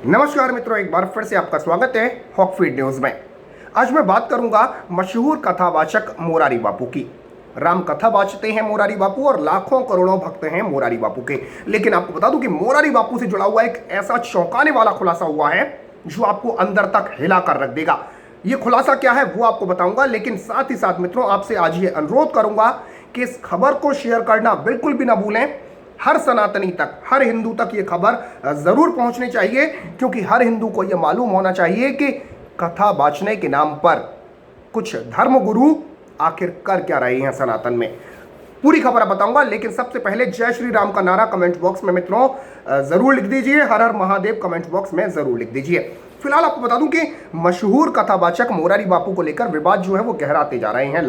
नमस्कार मित्रों, एक बार फिर से आपका स्वागत है हॉकफीड न्यूज में। आज मैं बात करूंगा मशहूर कथावाचक मोरारी बापू की। राम कथा वाचते हैं मोरारी बापू और लाखों करोड़ों भक्त हैं मोरारी बापू के। लेकिन आपको बता दूं कि मोरारी बापू से जुड़ा हुआ एक ऐसा चौंकाने वाला खुलासा हुआ है जो आपको अंदर तक हिला कर रख देगा। ये खुलासा क्या है वो आपको बताऊंगा, लेकिन साथ ही साथ मित्रों आपसे आज ये अनुरोध करूंगा कि इस खबर को शेयर करना बिल्कुल भी ना भूलें। हर सनातनी तक, हर हिंदू तक ये खबर जरूर पहुंचनी चाहिए, क्योंकि हर हिंदू को यह मालूम होना चाहिए कि कथा बांचने के नाम पर कुछ धर्म गुरु आखिर कर क्या रहे हैं सनातन में। पूरी खबर बताऊंगा, लेकिन सबसे पहले जय श्री राम का नारा कमेंट बॉक्स में मित्रों जरूर लिख दीजिए। हर हर महादेव कमेंट बॉक्स में जरूर लिख दीजिए। फिलहाल आपको बता दूं कि मशहूर कथावाचक मोरारी बापू को लेकर विवाद जो है वो गहराते जा रहे हैं।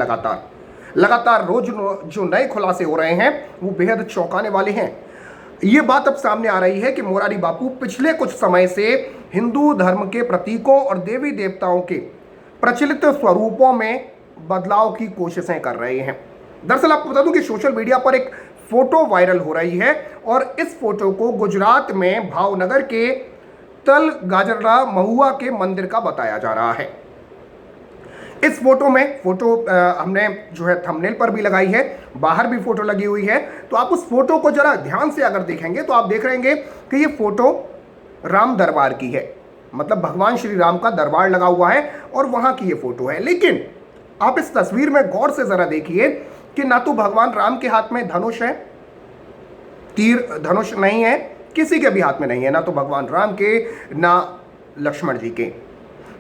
लगातार रोज जो नए खुलासे हो रहे हैं वो बेहद चौंकाने वाले हैं। ये बात अब सामने आ रही है कि मोरारी बापू पिछले कुछ समय से हिंदू धर्म के प्रतीकों और देवी देवताओं के प्रचलित स्वरूपों में बदलाव की कोशिशें कर रहे हैं। दरअसल आपको बता दूं कि सोशल मीडिया पर एक फोटो वायरल हो रही है और इस फोटो को गुजरात में भावनगर के तल गाजरला महुआ के मंदिर का बताया जा रहा है। इस फोटो में हमने जो है थंबनेल पर भी लगाई है, बाहर भी फोटो लगी हुई है। तो आप उस फोटो को जरा ध्यान से अगर देखेंगे तो आप देख रहेंगे कि ये फोटो राम दरबार की है, मतलब भगवान श्री राम का दरबार लगा हुआ है और वहां की ये फोटो है। लेकिन आप इस तस्वीर में गौर से जरा देखिए कि ना तो भगवान राम के हाथ में धनुष है, तीर धनुष नहीं है, किसी के भी हाथ में नहीं है, ना तो भगवान राम के ना लक्ष्मण जी के।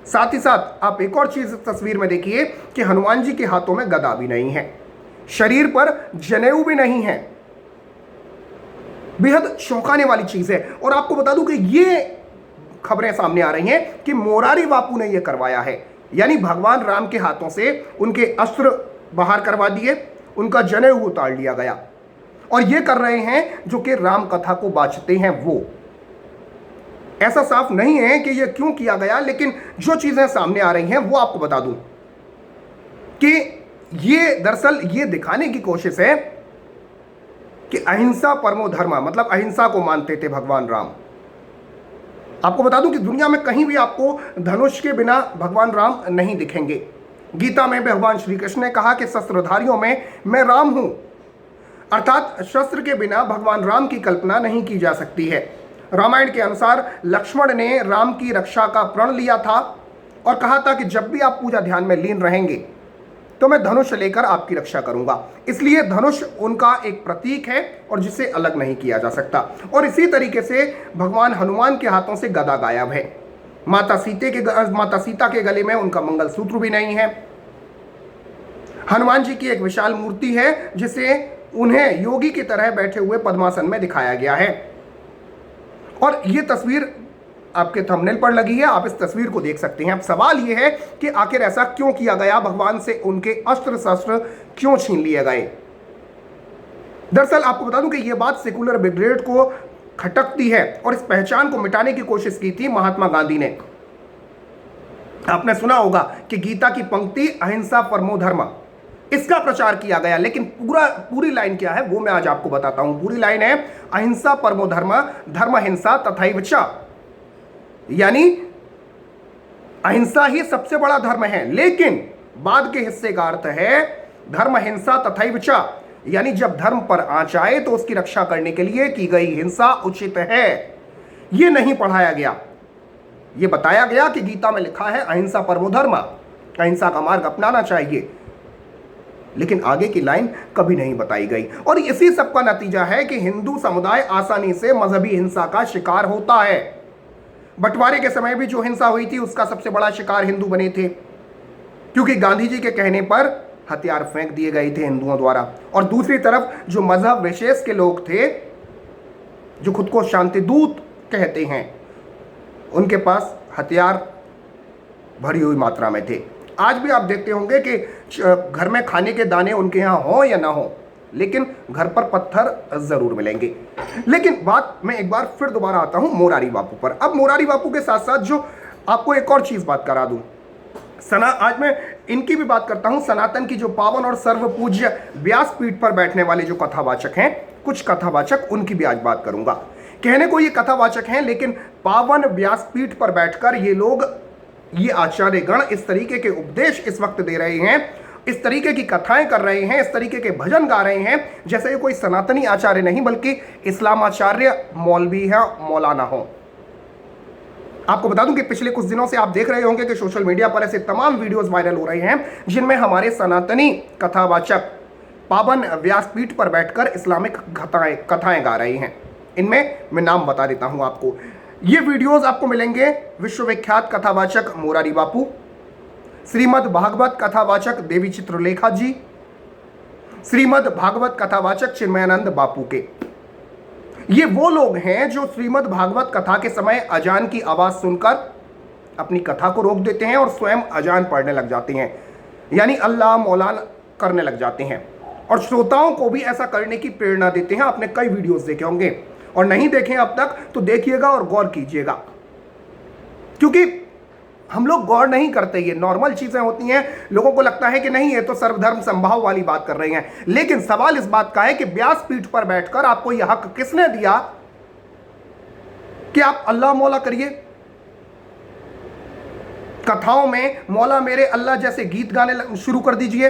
साथ ही साथ आप एक और चीज तस्वीर में देखिए कि हनुमान जी के हाथों में गदा भी नहीं है, शरीर पर जनेऊ भी नहीं है। बेहद चौंकाने वाली चीज है। और आपको बता दूं कि ये खबरें सामने आ रही हैं कि मोरारी बापू ने यह करवाया है, यानी भगवान राम के हाथों से उनके अस्त्र बाहर करवा दिए, उनका जनेऊ उतार लिया गया और ये कर रहे हैं जो कि राम कथा को बांचते हैं वो। ऐसा साफ नहीं है कि यह क्यों किया गया, लेकिन जो चीजें सामने आ रही हैं वो आपको बता दूं कि ये दरअसल ये दिखाने की कोशिश है कि अहिंसा परमो धर्म, मतलब अहिंसा को मानते थे भगवान राम। आपको बता दूं कि दुनिया में कहीं भी आपको धनुष के बिना भगवान राम नहीं दिखेंगे। गीता में भगवान श्री कृष्ण ने कहा कि शस्त्रधारियों में मैं राम हूं, अर्थात शस्त्र के बिना भगवान राम की कल्पना नहीं की जा सकती है। रामायण के अनुसार लक्ष्मण ने राम की रक्षा का प्रण लिया था और कहा था कि जब भी आप पूजा ध्यान में लीन रहेंगे तो मैं धनुष लेकर आपकी रक्षा करूंगा। इसलिए धनुष उनका एक प्रतीक है और जिसे अलग नहीं किया जा सकता। और इसी तरीके से भगवान हनुमान के हाथों से गदा गायब है। माता सीता के गले में उनका मंगलसूत्र भी नहीं है। हनुमान जी की एक विशाल मूर्ति है जिसे उन्हें योगी की तरह बैठे हुए पद्मासन में दिखाया गया है। और ये तस्वीर आपके थंबनेल पर लगी है, आप इस तस्वीर को देख सकते हैं। अब सवाल यह है कि आखिर ऐसा क्यों किया गया, भगवान से उनके अस्त्र शस्त्र क्यों छीन लिए गए। दरअसल आपको बता दूं कि यह बात सेकुलर ब्रिगेड को खटकती है और इस पहचान को मिटाने की कोशिश की थी महात्मा गांधी ने। आपने सुना होगा कि गीता की पंक्ति अहिंसा परमो धर्म, इसका प्रचार किया गया, लेकिन पूरी लाइन क्या है वो मैं आज आपको बताता हूं। पूरी लाइन है अहिंसा परमो धर्म, धर्म हिंसा तथैव च, यानी अहिंसा ही सबसे बड़ा धर्म है, लेकिन बाद के हिस्से का अर्थ है धर्म हिंसा तथैव च, यानी जब धर्म पर आंच आए तो उसकी रक्षा करने के लिए की गई हिंसा उचित है। यह नहीं पढ़ाया गया, यह बताया गया कि गीता में लिखा है अहिंसा परमो धर्म, अहिंसा का मार्ग अपनाना चाहिए, लेकिन आगे की लाइन कभी नहीं बताई गई। और इसी सब का नतीजा है कि हिंदू समुदाय आसानी से मजहबी हिंसा का शिकार होता है। बंटवारे के समय भी जो हिंसा हुई थी उसका सबसे बड़ा शिकार हिंदू बने थे, क्योंकि गांधी जी के कहने पर हथियार फेंक दिए गए थे हिंदुओं द्वारा। और दूसरी तरफ जो मजहब विशेष के लोग थे, जो खुद को शांति दूत कहते हैं, उनके पास हथियार भरी हुई मात्रा में थे। आज भी आप देखते होंगे कि घर में खाने के दाने उनके यहाँ हो या ना हो, लेकिन घर पर पत्थर जरूर मिलेंगे। लेकिन बात मैं एक बार फिर दोबारा आता हूं मोरारी बापू पर। अब मोरारी बापू के साथ साथ जो आपको एक और चीज बात करा दूं, आज मैं इनकी भी बात करता हूं। सनातन की जो पावन और सर्वपूज्य व्यासपीठ पर बैठने वाले जो कथावाचक हैं, कुछ कथावाचक, उनकी भी आज बात करूंगा कहने को ये कथावाचक हैं, लेकिन पावन व्यासपीठ पर बैठकर ये लोग, ये आचार्यगण इस तरीके के उपदेश इस वक्त दे रहे हैं, इस तरीके की कथाएं कर रहे हैं, इस तरीके के भजन गा रहे हैं जैसे ये कोई सनातनी आचार्य नहीं बल्कि इस्लामाचार्य मौलवी है, मौलाना हो। आपको बता दूं कि पिछले कुछ दिनों से आप देख रहे होंगे कि सोशल मीडिया पर ऐसे तमाम वीडियोस वायरल हो रहे हैं जिनमें हमारे सनातनी कथावाचक पावन व्यासपीठ पर बैठकर इस्लामिक कथाएं गा रहे हैं। इनमें मैं नाम बता देता हूं आपको। ये वीडियोस आपको मिलेंगे विश्वविख्यात कथावाचक मोरारी बापू, श्रीमद् भागवत कथावाचक देवी चित्रलेखा जी, श्रीमद् भागवत कथावाचक चिन्मयानंद बापू के। ये वो लोग हैं जो श्रीमद् भागवत कथा के समय अजान की आवाज सुनकर अपनी कथा को रोक देते हैं और स्वयं अजान पढ़ने लग जाते हैं, यानी अल्लाह मौलाना करने लग जाते हैं, और श्रोताओं को भी ऐसा करने की प्रेरणा देते हैं। आपने कई वीडियोस देखे होंगे, और नहीं देखे अब तक तो देखिएगा और गौर कीजिएगा, क्योंकि हम लोग गौर नहीं करते। ये नॉर्मल चीजें होती हैं, लोगों को लगता है कि नहीं ये तो सर्वधर्म संभाव वाली बात कर रहे हैं, लेकिन सवाल इस बात का है कि व्यासपीठ पर बैठकर आपको यह हक किसने दिया कि आप अल्लाह मौला करिए। कथाओं में मौला मेरे अल्लाह जैसे गीत गाने शुरू कर दीजिए।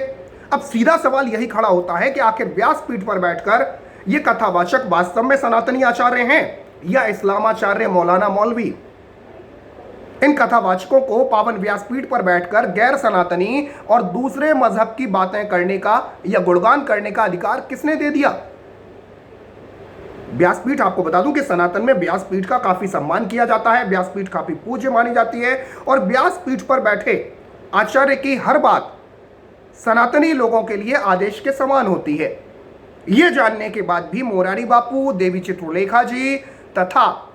अब सीधा सवाल यही खड़ा होता है कि आखिर व्यासपीठ पर बैठकर ये कथावाचक वास्तव में सनातनी आचार्य हैं या इस्लामाचार्य मौलाना मौलवी। इन कथावाचकों को पावन व्यासपीठ पर बैठकर गैर सनातनी और दूसरे मजहब की बातें करने का या गुणगान करने का अधिकार किसने दे दिया? व्यासपीठ, आपको बता दूं कि सनातन में व्यासपीठ का काफी सम्मान किया जाता है, व्यासपीठ काफी पूज्य मानी जाती है, और व्यासपीठ पर बैठे आचार्य की हर बात सनातनी लोगों के लिए आदेश के समान होती है। यह जानने के बाद भी मोरारी बापू, देवी चित्रलेखा जी तथा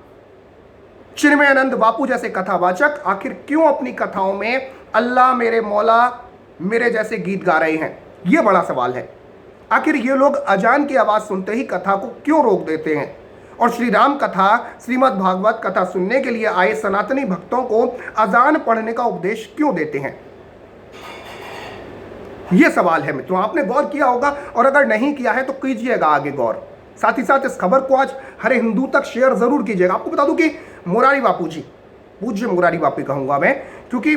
चिन्मयानंद बापू जैसे कथावाचक आखिर क्यों अपनी कथाओं में अल्लाह मेरे मौला मेरे जैसे गीत गा रहे हैं? यह बड़ा सवाल है। आखिर ये लोग अजान की आवाज सुनते ही कथा को क्यों रोक देते हैं और श्री राम कथा, श्रीमद् भागवत कथा सुनने के लिए आए सनातनी भक्तों को अजान पढ़ने का उपदेश क्यों देते हैं? यह सवाल है मित्रों, आपने गौर किया होगा, और अगर नहीं किया है तो कीजिएगा आगे गौर। साथ ही साथ इस खबर को आज हर हिंदू तक शेयर जरूर कीजिएगा। आपको बता दूं कि मोरारी बापू जी, पूज्य मोरारी बापू कहूंगा मैं, क्योंकि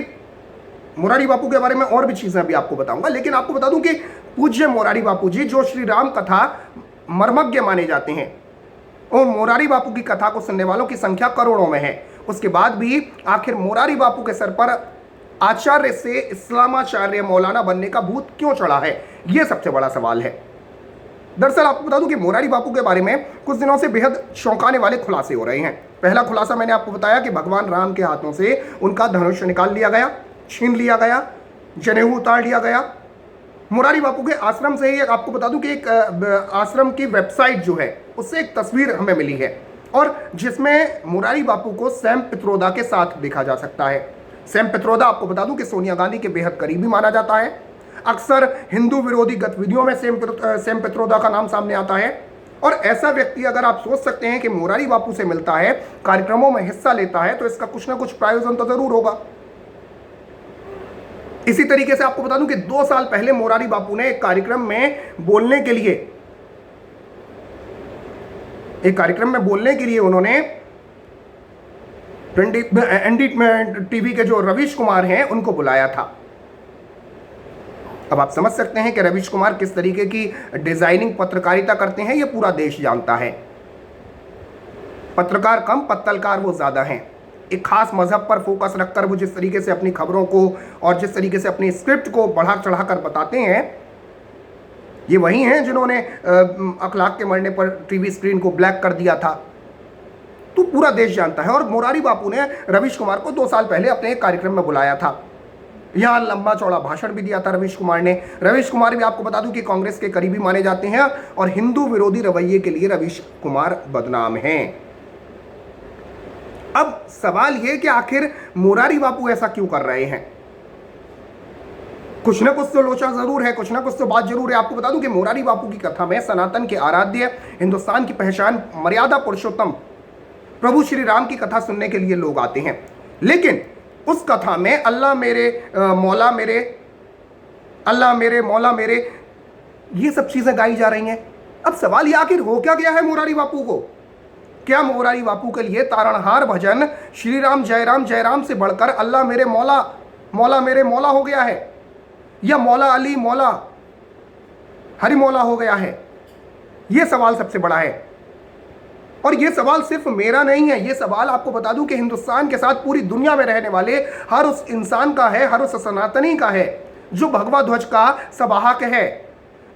मोरारी बापू के बारे में और भी चीजें अभी आपको बताऊंगा, लेकिन आपको बता दूं कि पूज्य मोरारी बापू जी जो श्री राम कथा मर्मज्ञ माने जाते हैं, और मोरारी बापू की कथा को सुनने वालों की संख्या करोड़ों में है, उसके बाद भी आखिर मोरारी बापू के सर पर आचार्य से इस्लामाचार्य मौलाना बनने का भूत क्यों चढ़ा है? यह सबसे बड़ा सवाल है। दरअसल आपको बता दूं कि मोरारी बापू के बारे में कुछ दिनों से बेहद चौंकाने वाले खुलासे हो रहे हैं। पहला खुलासा मैंने आपको बताया कि भगवान राम के हाथों से उनका धनुष निकाल लिया गया, छीन लिया गया, जनेऊ उतार लिया गया। मोरारी बापू के आश्रम से ही आपको बता दूं कि एक आश्रम की वेबसाइट जो है उससे एक तस्वीर हमें मिली है, और जिसमें मोरारी बापू को सैम पित्रोदा के साथ देखा जा सकता है। सैम पित्रोदा, आपको बता दूं कि सोनिया गांधी के बेहद करीबी माना जाता है। अक्सर हिंदू विरोधी गतिविधियों में सैम पित्रोदा का नाम सामने आता है, और ऐसा व्यक्ति अगर आप सोच सकते हैं कि मोरारी बापू से मिलता है, कार्यक्रमों में हिस्सा लेता है, तो इसका कुछ ना कुछ प्रायोजन तो जरूर होगा। इसी तरीके से आपको बता दूं कि 2 साल पहले मोरारी बापू ने एक कार्यक्रम में बोलने के लिए उन्होंने एनडीटीवी के जो रवीश कुमार हैं उनको बुलाया था। अब आप समझ सकते हैं कि रवीश कुमार किस तरीके की डिजाइनिंग पत्रकारिता करते हैं, ये पूरा देश जानता है। पत्रकार कम, पत्तलकार वो ज्यादा हैं। एक खास मजहब पर फोकस रखकर वो जिस तरीके से अपनी खबरों को और जिस तरीके से अपनी स्क्रिप्ट को बढ़ा चढ़ाकर बताते हैं, ये वही हैं जिन्होंने अखलाक के मरने पर टीवी स्क्रीन को ब्लैक कर दिया था। तो पूरा देश जानता है, और मोरारी बापू ने रवीश कुमार को 2 साल पहले अपने एक कार्यक्रम में बुलाया था। यहाँ लंबा चौड़ा भाषण भी दिया था रवीश कुमार ने। रवीश कुमार भी आपको बता दूं कि कांग्रेस के करीबी माने जाते हैं, और हिंदू विरोधी रवैये के लिए रवीश कुमार बदनाम हैं। अब सवाल यह कि आखिर मोरारी बापू ऐसा क्यों कर रहे हैं? कुछ ना कुछ तो लोचा जरूर है, कुछ ना कुछ तो बात जरूर है। आपको बता दूं कि मोरारी बापू की कथा में सनातन के आराध्य, हिंदुस्तान की पहचान, मर्यादा पुरुषोत्तम प्रभु श्री राम की कथा सुनने के लिए लोग आते हैं, लेकिन उस कथा में अल्लाह मेरे मौला मेरे, अल्लाह मेरे मौला मेरे, ये सब चीजें गाई जा रही हैं। अब सवाल ये आखिर हो क्या गया है मोरारी बापू को? क्या मोरारी बापू के लिए तारणहार भजन श्री राम जय राम से बढ़कर अल्लाह मेरे मौला मौला मेरे मौला हो गया है, या मौला अली मौला हरि मौला हो गया है? यह सवाल सबसे बड़ा है। और यह सवाल सिर्फ मेरा नहीं है, यह सवाल आपको बता दूं कि हिंदुस्तान के साथ पूरी दुनिया में रहने वाले हर उस इंसान का है, हर उस सनातनी का है जो भगवा ध्वज का सवाहक है,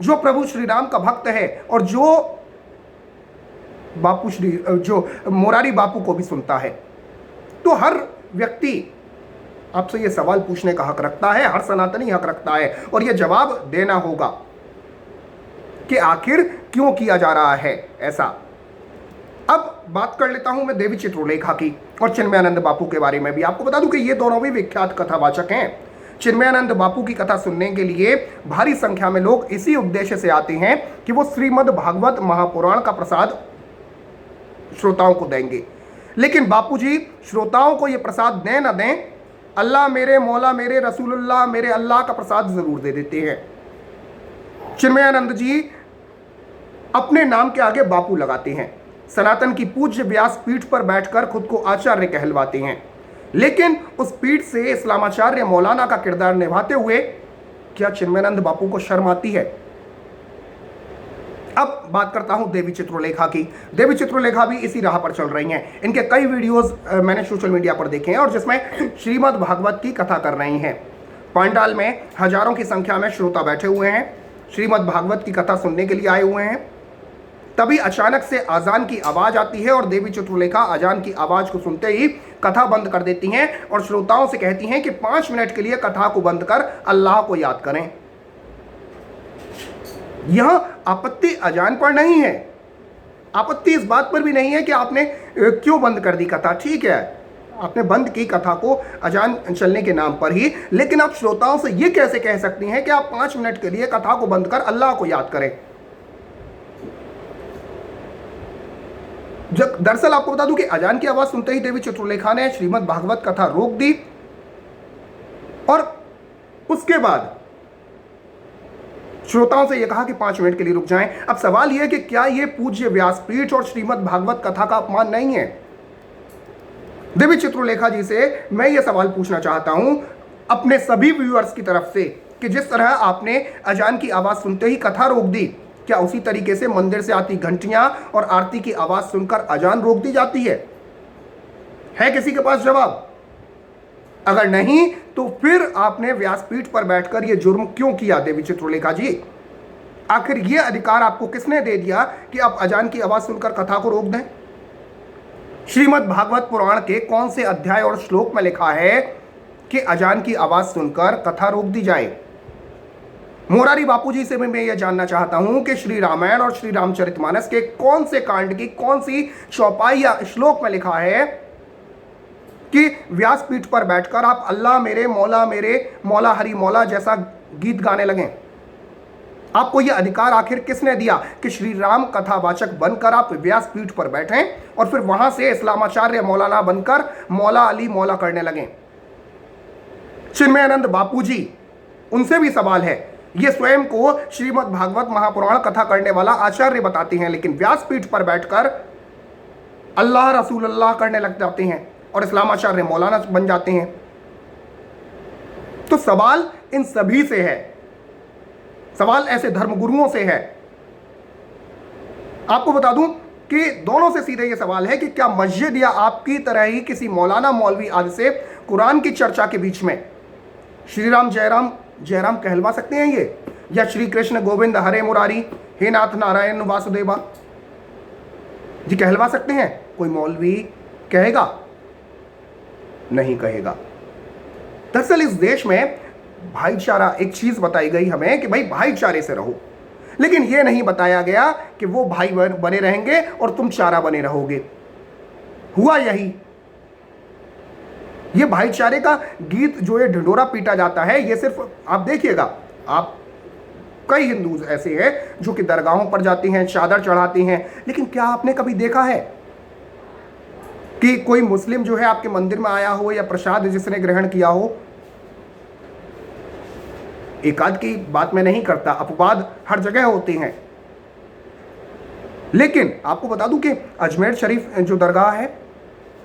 जो प्रभु श्री राम का भक्त है और जो मोरारी बापू को भी सुनता है। तो हर व्यक्ति आपसे यह सवाल पूछने का हक रखता है, हर सनातनी हक रखता है, और यह जवाब देना होगा कि आखिर क्यों किया जा रहा है ऐसा। अब बात कर लेता हूं मैं देवी चित्रलेखा की और चिन्मयानंद बापू के बारे में भी। आपको बता दूं कि ये दोनों भी विख्यात कथावाचक हैं। चिन्मयानंद बापू की कथा सुनने के लिए भारी संख्या में लोग इसी उद्देश्य से आते हैं कि वो श्रीमद् भागवत महापुराण का प्रसाद श्रोताओं को देंगे। लेकिन बापूजी श्रोताओं को ये प्रसाद दें न दें, अल्लाह मेरे मौला मेरे रसूलुल्लाह मेरे अल्लाह का प्रसाद जरूर दे देते हैं। चिन्मयानंद जी अपने नाम के आगे बापू लगाते हैं, सनातन की पूज्य व्यास पीठ पर बैठकर खुद को आचार्य कहलवाते हैं, लेकिन उस पीठ से इस्लामाचार्य मौलाना का किरदार निभाते हुए क्या चिन्मयानंद बापू को शर्म आती है? अब बात करता हूं देवी चित्रलेखा की। देवी चित्रलेखा भी इसी राह पर चल रही हैं। इनके कई वीडियोस मैंने सोशल मीडिया पर देखे हैं और जिसमें श्रीमद् भागवत की कथा कर रही हैं। पंडाल में हजारों की संख्या में श्रोता बैठे हुए हैं, श्रीमद् भागवत की कथा सुनने के लिए आए हुए हैं। तभी अचानक से अजान की आवाज आती है और देवी चित्रलेखा अजान की आवाज को सुनते ही कथा बंद कर देती हैं और श्रोताओं से कहती हैं कि 5 मिनट के लिए कथा को बंद कर अल्लाह को याद करें। यह आपत्ति अजान पर नहीं है, आपत्ति इस बात पर भी नहीं है कि आपने क्यों बंद कर दी कथा। ठीक है, आपने बंद की कथा को अजान चलने के नाम पर ही, लेकिन आप श्रोताओं से यह कैसे कह सकती हैं कि आप 5 मिनट के लिए कथा को बंद कर अल्लाह को याद करें? दरअसल आपको बता दूं कि अजान की आवाज सुनते ही देवी चित्रलेखा ने श्रीमद् भागवत कथा रोक दी और उसके बाद श्रोताओं से यह कहा कि 5 मिनट के लिए रुक जाएं। अब सवाल यह है कि क्या यह पूज्य व्यासपीठ और श्रीमद् भागवत कथा का अपमान नहीं है? देवी चित्रलेखा जी से मैं यह सवाल पूछना चाहता हूं अपने सभी व्यूअर्स की तरफ से कि जिस तरह आपने अजान की आवाज सुनते ही कथा रोक दी, क्या उसी तरीके से मंदिर से आती घंटियां और आरती की आवाज सुनकर अजान रोक दी जाती है? किसी के पास जवाब? अगर नहीं तो फिर आपने व्यासपीठ पर बैठकर यह जुर्म क्यों किया देवी चित्रलेखा जी? आखिर यह अधिकार आपको किसने दे दिया कि आप अजान की आवाज सुनकर कथा को रोक दें? श्रीमद् भागवत पुराण के कौन से अध्याय और श्लोक में लिखा है कि अजान की आवाज सुनकर कथा रोक दी जाए? मोरारी बापूजी से भी मैं यह जानना चाहता हूं कि श्री रामायण और श्री रामचरितमानस के कौन से कांड की कौन सी चौपाई या श्लोक में लिखा है कि व्यासपीठ पर बैठकर आप अल्लाह मेरे मौला हरि मौला जैसा गीत गाने लगें? आपको यह अधिकार आखिर किसने दिया कि श्री राम कथावाचक बनकर आप व्यासपीठ पर बैठें और फिर वहां से इस्लामाचार्य मौलाना बनकर मौला अली मौला करने लगें? चिन्मयानंद बापूजी, उनसे भी सवाल है। ये स्वयं को श्रीमद् भागवत महापुराण कथा करने वाला आचार्य बताते हैं, लेकिन व्यासपीठ पर बैठकर अल्लाह रसूल अल्लाह करने लग जाते हैं और इस्लामाचार्य मौलाना बन जाते हैं। तो सवाल इन सभी से है, सवाल ऐसे धर्मगुरुओं से है। आपको बता दूं कि दोनों से सीधे यह सवाल है कि क्या मस्जिद या आपकी तरह ही किसी मौलाना मौलवी आदि से कुरान की चर्चा के बीच में श्री राम जय राम कहलवा सकते हैं ये, या श्री कृष्ण गोविंद हरे मुरारी हे नाथ नारायण वासुदेवा जी कहलवा सकते हैं? कोई मौलवी कहेगा? नहीं कहेगा। दरअसल इस देश में भाईचारा, एक चीज बताई गई हमें कि भाई भाईचारे से रहो, लेकिन यह नहीं बताया गया कि वो भाई बने रहेंगे और तुम चारा बने रहोगे। हुआ यही। ये भाईचारे का गीत जो ये ढिंढोरा पीटा जाता है, ये सिर्फ आप देखिएगा, आप कई हिंदू ऐसे हैं जो कि दरगाहों पर जाते हैं, चादर चढ़ाते हैं, लेकिन क्या आपने कभी देखा है कि कोई मुस्लिम जो है आपके मंदिर में आया हो या प्रसाद जिसने ग्रहण किया हो? एकाध की बात मैं नहीं करता, अपवाद हर जगह होते हैं, लेकिन आपको बता दूं कि अजमेर शरीफ जो दरगाह है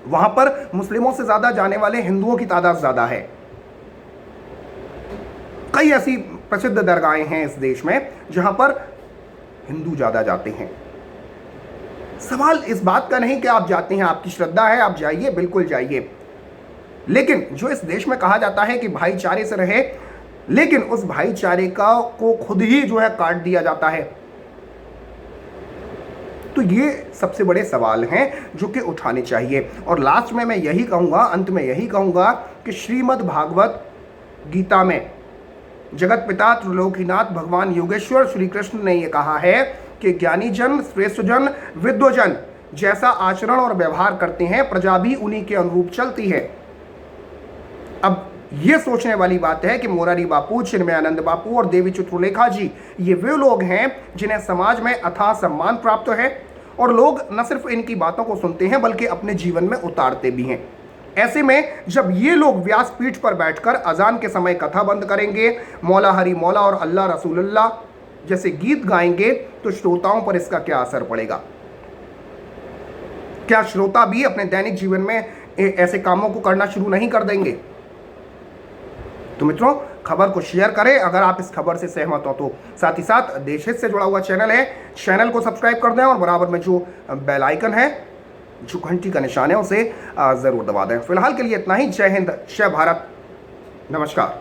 वहां पर मुस्लिमों से ज्यादा जाने वाले हिंदुओं की तादाद ज्यादा है। कई ऐसी प्रसिद्ध दरगाहें हैं इस देश में जहां पर हिंदू ज्यादा जाते हैं। सवाल इस बात का नहीं कि आप जाते हैं, आपकी श्रद्धा है, आप जाइए, बिल्कुल जाइए, लेकिन जो इस देश में कहा जाता है कि भाईचारे से रहे, लेकिन उस भाईचारे का को खुद ही जो है काट दिया जाता है। तो ये सबसे बड़े सवाल हैं जो कि उठाने चाहिए। और लास्ट में मैं यही कहूंगा, अंत में यही कहूंगा कि श्रीमद् भागवत गीता में जगत पिता त्रिलोकीनाथ भगवान योगेश्वर श्री कृष्ण ने यह कहा है कि ज्ञानी जन, श्रेष्ठ जन, विद्वजन जैसा आचरण और व्यवहार करते हैं, प्रजा भी उन्हीं के अनुरूप चलती है। अब यह सोचने वाली बात है कि मोरारी बापू, चिन्मयानंद बापू और देवी चित्रलेखा जी ये वे लोग हैं जिन्हें समाज में अथाह सम्मान प्राप्त है, और लोग न सिर्फ इनकी बातों को सुनते हैं बल्कि अपने जीवन में उतारते भी हैं। ऐसे में जब ये लोग व्यासपीठ पर बैठकर अजान के समय कथा बंद करेंगे, मौला हरि मौला और अल्लाह रसूलुल्लाह जैसे गीत गाएंगे, तो श्रोताओं पर इसका क्या असर पड़ेगा? क्या श्रोता भी अपने दैनिक जीवन में ऐसे कामों को करना शुरू नहीं कर देंगे? तो मित्रों, खबर को शेयर करें अगर आप इस खबर से सहमत हो तो। साथ ही साथ देश हित से जुड़ा हुआ चैनल है, चैनल को सब्सक्राइब कर दें और बराबर में जो बेल आइकन है, जो घंटी का निशान है, उसे जरूर दबा दें। फिलहाल के लिए इतना ही। जय हिंद, जय भारत, नमस्कार।